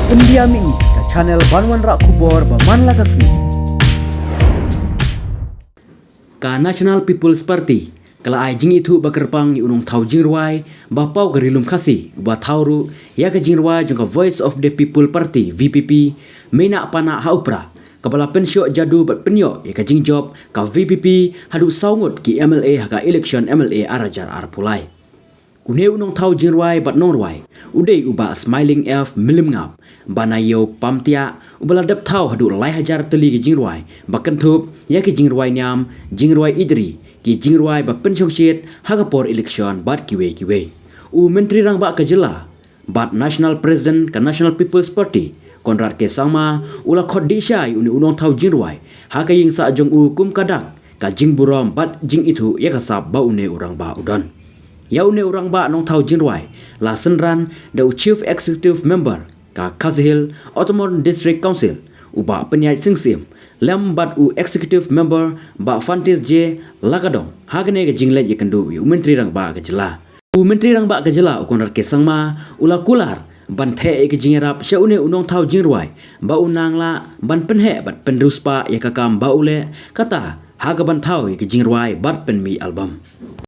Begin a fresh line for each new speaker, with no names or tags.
Pendiam ini ke channel Banwan Rak Kubor Baman Lagasmi.
Ka National People's Party kala ai jing itu bakerpang ni unong thau jingruai bapau garilum khasi ba thauru ya ka jingruai jong ka Voice of the People Party VPP mena pana haupra kabala pensyo jadu bat penyo ya ka jingjob ka VPP hadu saungut ki MLA ha ka election MLA arajar arpulai une unong thau jingruai bat norwai udei uba smiling f milim ngap banayo pamtia ubala dap thau hadu lai hajar teli ki jingruai bakan thup ya ki jingruai nyam jingruai idri ki jingruai ba pensyong shit hagapor election bat kiwe u menteri rang ba kajela bat national president ka National People's Party Konrad ke sama ula khod di syai uni unong thau jingruai ha ka ying sa jong u kum kadak ka jingburom bat jing itu ya ka sab ba une urang ba udon ya une urang ba nong thau jingruai la senran the chief executive member ka Kazhil Ottoman District Council uba penyai singsim lambat u executive member ba Fantis J Lagadong hagne ga jingle ye kandu u menteri rang ba ga jela u menteri rang ba ga jela u konar ke sangma ula kular ban the ke jingerap shaune unong thau jingruai ba unang la ban penhe bat penduspa ye kakam ba ule kata ha ga ban thau ye ke jingruai bat penmi album